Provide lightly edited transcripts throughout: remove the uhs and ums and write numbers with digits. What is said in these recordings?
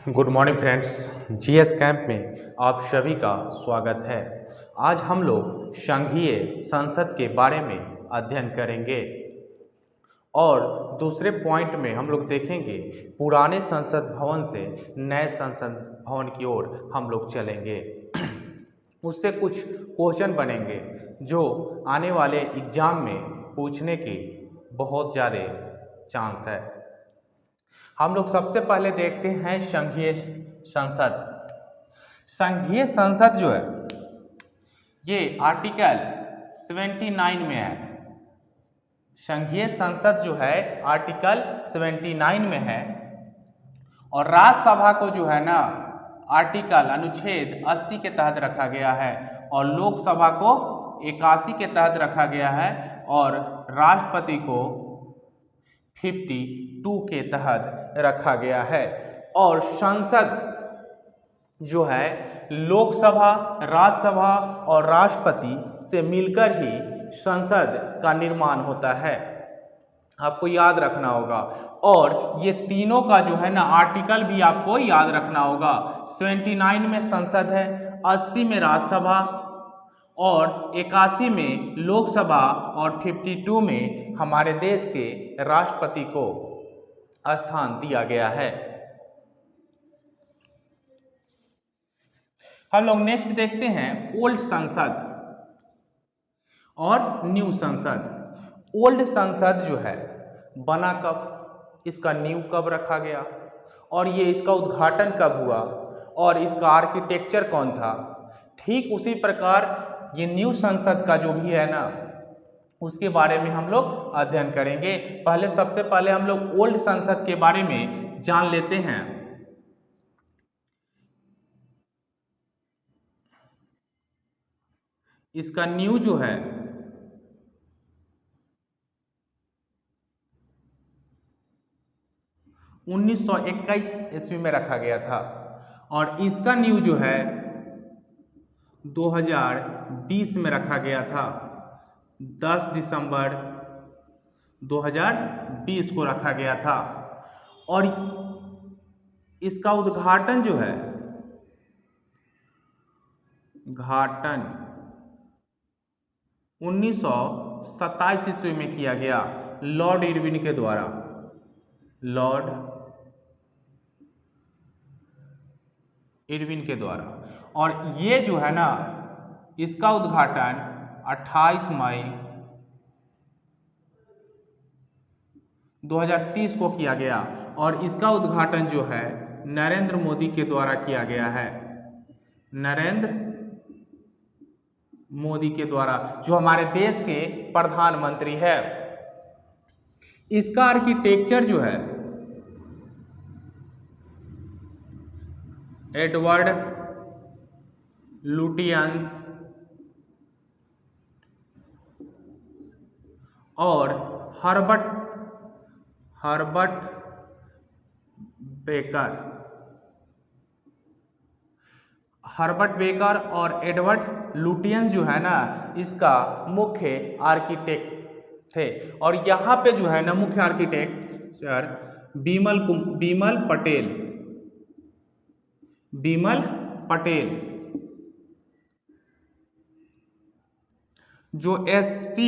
Good morning friends. GS camp में आप सभी का स्वागत है। आज हम लोग संघीय संसद के बारे में अध्ययन करेंगे और दूसरे पॉइंट में हम लोग देखेंगे पुराने संसद भवन से नए संसद भवन की ओर हम लोग चलेंगे। उससे कुछ क्वेश्चन बनेंगे जो आने वाले एग्जाम में पूछने की बहुत ज़्यादा चांस है। हम लोग सबसे पहले देखते हैं संघीय संसद। संघीय संसद जो है ये आर्टिकल 79 में है। संघीय संसद जो है आर्टिकल 79 में है और राज्यसभा को जो है ना आर्टिकल अनुच्छेद 80 के तहत रखा गया है और लोकसभा को 81 के तहत रखा गया है और राष्ट्रपति को 52 के तहत रखा गया है। और संसद जो है लोकसभा, राज्यसभा और राष्ट्रपति से मिलकर ही संसद का निर्माण होता है, आपको याद रखना होगा। और ये तीनों का जो है ना आर्टिकल भी आपको याद रखना होगा। 79 में संसद है, 80 में राज्यसभा और 81 में लोकसभा और 52 में हमारे देश के राष्ट्रपति को स्थान दिया गया है। हम लोग नेक्स्ट देखते हैं ओल्ड संसद और न्यू संसद। ओल्ड संसद जो है बना कब, इसका नींव कब रखा गया और ये इसका उद्घाटन कब हुआ और इसका आर्किटेक्चर कौन था। ठीक उसी प्रकार ये न्यू संसद का जो भी है ना उसके बारे में हम लोग अध्ययन करेंगे। सबसे पहले हम लोग ओल्ड संसद के बारे में जान लेते हैं। इसका नींव जो है 1921 ईस्वी में रखा गया था और इसका नींव जो है 2020 में रखा गया था। 10 दिसंबर 2020 को रखा गया था और इसका उद्घाटन जो है घाटन 1927 ईस्वी में किया गया लॉर्ड इरविन के द्वारा। लॉर्ड इरविन के द्वारा। और ये जो है ना इसका उद्घाटन 28 मई 2030 को किया गया और इसका उद्घाटन जो है नरेंद्र मोदी के द्वारा किया गया है। नरेंद्र मोदी के द्वारा, जो हमारे देश के प्रधानमंत्री है। इसका आर्किटेक्चर जो है एडवर्ड लुटियंस और हर्बर्ट बेकर और एडवर्ड लुटियंस जो है ना इसका मुख्य आर्किटेक्ट थे। और यहाँ पे जो है ना मुख्य आर्किटेक्चर बिमल पटेल जो HCP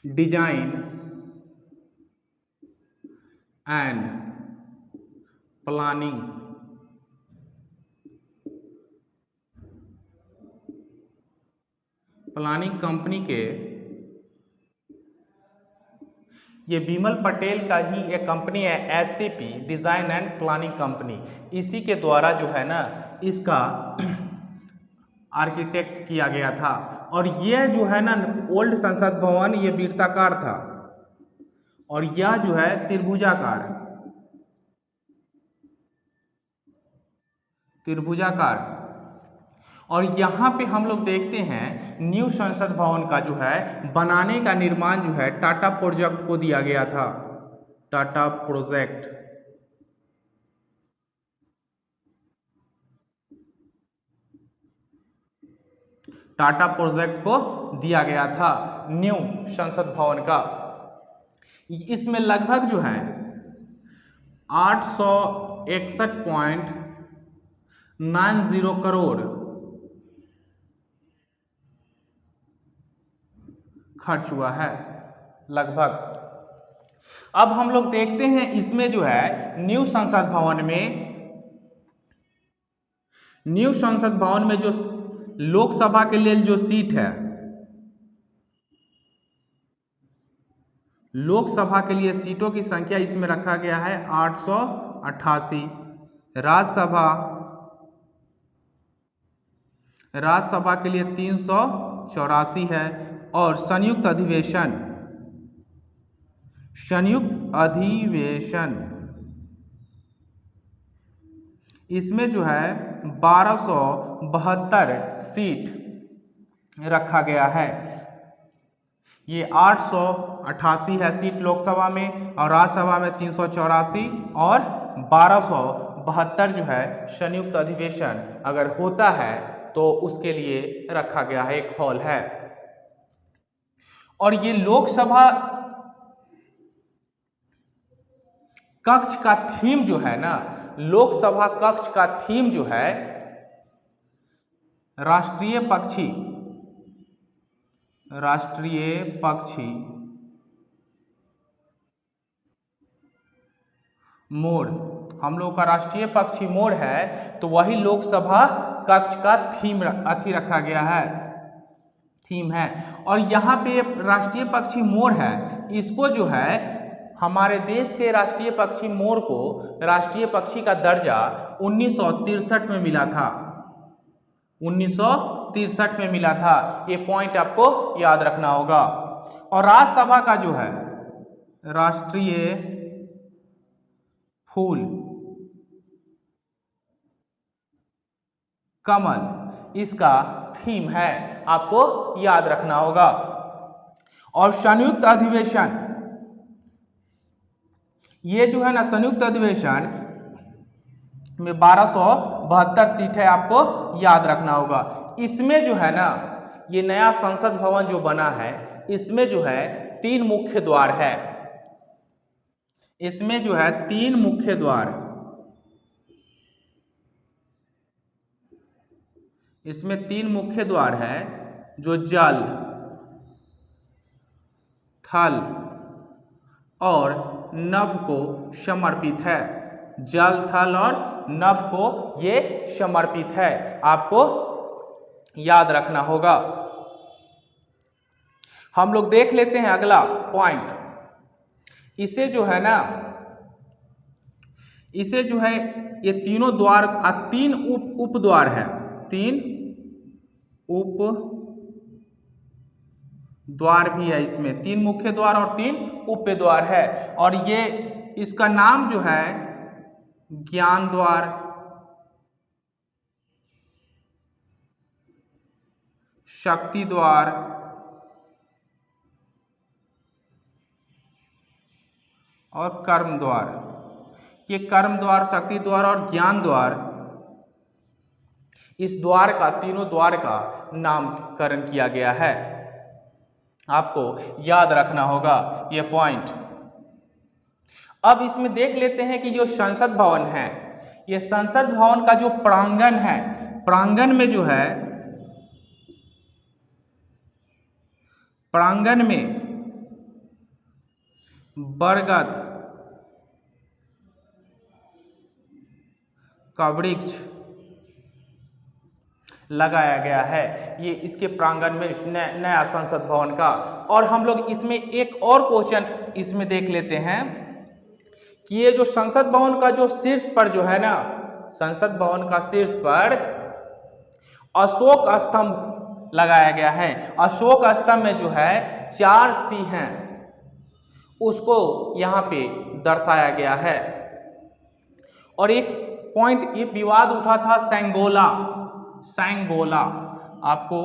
design and planning company के, ये बिमल पटेल का ही एक कंपनी है HCP design and planning company. इसी के द्वारा जो है ना इसका आर्किटेक्ट किया गया था। और यह जो है ना ओल्ड संसद भवन ये वृत्ताकार था और यह जो है त्रिभुजाकार। और यहाँ पे हम लोग देखते हैं न्यू संसद भवन का जो है बनाने का निर्माण जो है टाटा प्रोजेक्ट को दिया गया था। टाटा प्रोजेक्ट को दिया गया था न्यू संसद भवन का। इसमें लगभग जो है 861.90 करोड़ खर्च हुआ है लगभग। अब हम लोग देखते हैं इसमें जो है न्यू संसद भवन में जो लोकसभा के लिए जो सीट है, लोकसभा के लिए सीटों की संख्या इसमें रखा गया है 888। राज्यसभा के लिए 384 है। और संयुक्त अधिवेशन इसमें जो है 1272 सीट रखा गया है। ये 888 है सीट लोकसभा में और राज्यसभा में 384 और 1272 जो है संयुक्त अधिवेशन अगर होता है तो उसके लिए रखा गया है, एक हॉल है। और ये लोकसभा कक्ष का थीम जो है ना, लोकसभा कक्ष का थीम जो है राष्ट्रीय पक्षी मोर, हम लोग का राष्ट्रीय पक्षी मोर है तो वही लोकसभा कक्ष का थीम रखा गया है, थीम है। और यहाँ पे राष्ट्रीय पक्षी मोर है, इसको जो है हमारे देश के राष्ट्रीय पक्षी मोर को राष्ट्रीय पक्षी का दर्जा 1963 में मिला था, 1963 में मिला था। ये पॉइंट आपको याद रखना होगा। और राज्यसभा का जो है राष्ट्रीय फूल कमल, इसका थीम है, आपको याद रखना होगा। और संयुक्त अधिवेशन, ये जो है ना संयुक्त अधिवेशन में 1272 सीट है, आपको याद रखना होगा। इसमें जो है ना ये नया संसद भवन जो बना है इसमें जो है 3 मुख्य द्वार है, इसमें जो है 3 मुख्य द्वार, इसमें 3 मुख्य द्वार है जो जल, थल और नभ को समर्पित है। जल, थल और नभ को ये समर्पित है, आपको याद रखना होगा। हम लोग देख लेते हैं अगला पॉइंट। इसे जो है ना, इसे जो है ये तीनों द्वार, 3 उप द्वार है, 3 उप द्वार भी है इसमें, 3 मुख्य द्वार और 3 उप द्वार है। और ये इसका नाम जो है ज्ञान द्वार, शक्ति द्वार और कर्म द्वार। ये कर्म द्वार, शक्ति द्वार और ज्ञान द्वार, इस द्वार का, तीनों द्वार का नामकरण किया गया है, आपको याद रखना होगा ये पॉइंट। अब इसमें देख लेते हैं कि जो संसद भवन है, ये संसद भवन का जो प्रांगण है, प्रांगण में जो है, प्रांगण में बरगद का वृक्ष लगाया गया है। ये इसके प्रांगण में नया संसद भवन का। और हम लोग इसमें एक और क्वेश्चन इसमें देख लेते हैं कि ये जो संसद भवन का जो शीर्ष पर जो है ना, संसद भवन का शीर्ष पर अशोक स्तंभ लगाया गया है। अशोक स्तंभ में जो है 4 सिंह हैं, उसको यहाँ पे दर्शाया गया है। और एक पॉइंट ये विवाद उठा था सेंगोला, सेंगोला, आपको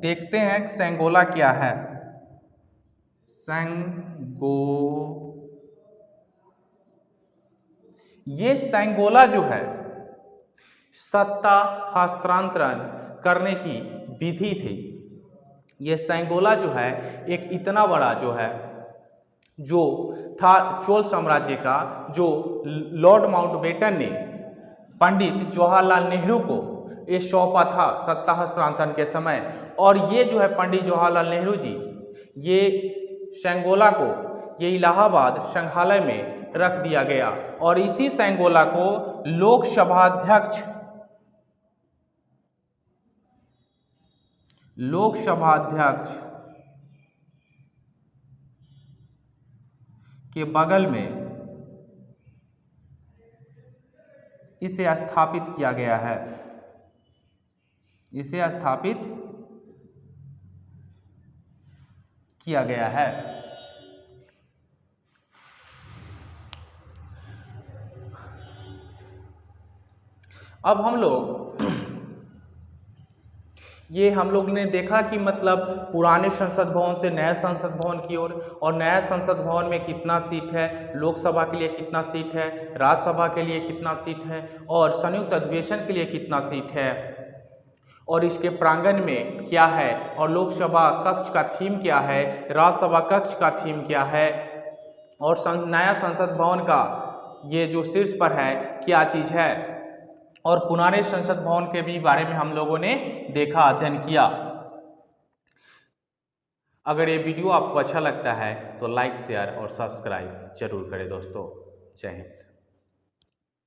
देखते हैं सेंगोला क्या है। ये सेंगोला जो है सत्ता हस्तांतरण करने की विधि थी। ये सेंगोला जो है एक इतना बड़ा जो है जो था चोल साम्राज्य का, जो लॉर्ड माउंटबेटन ने पंडित जवाहरलाल नेहरू को ये सौंपा था सत्ता हस्तांतरण के समय। और ये जो है पंडित जवाहरलाल नेहरू जी, ये सेंगोला को, ये इलाहाबाद संग्रहालय में रख दिया गया और इसी सेंगोला को लोकसभा अध्यक्ष के बगल में इसे स्थापित किया गया है। इसे स्थापित किया गया है। अब हम लोग ने देखा कि मतलब पुराने संसद भवन से नए संसद भवन की ओर, और नया संसद भवन में कितना सीट है, लोकसभा के लिए कितना सीट है, राज्यसभा के लिए कितना सीट है और संयुक्त अधिवेशन के लिए कितना सीट है, और इसके प्रांगण में क्या है, और लोकसभा कक्ष का थीम क्या है, राज्यसभा कक्ष का थीम क्या है, और नया संसद भवन का ये जो शीर्ष पर है क्या चीज़ है, और पुराने संसद भवन के भी बारे में हम लोगों ने देखा, अध्ययन किया। अगर ये वीडियो आपको अच्छा लगता है तो लाइक, शेयर और सब्सक्राइब जरूर करें दोस्तों। जय हिंद।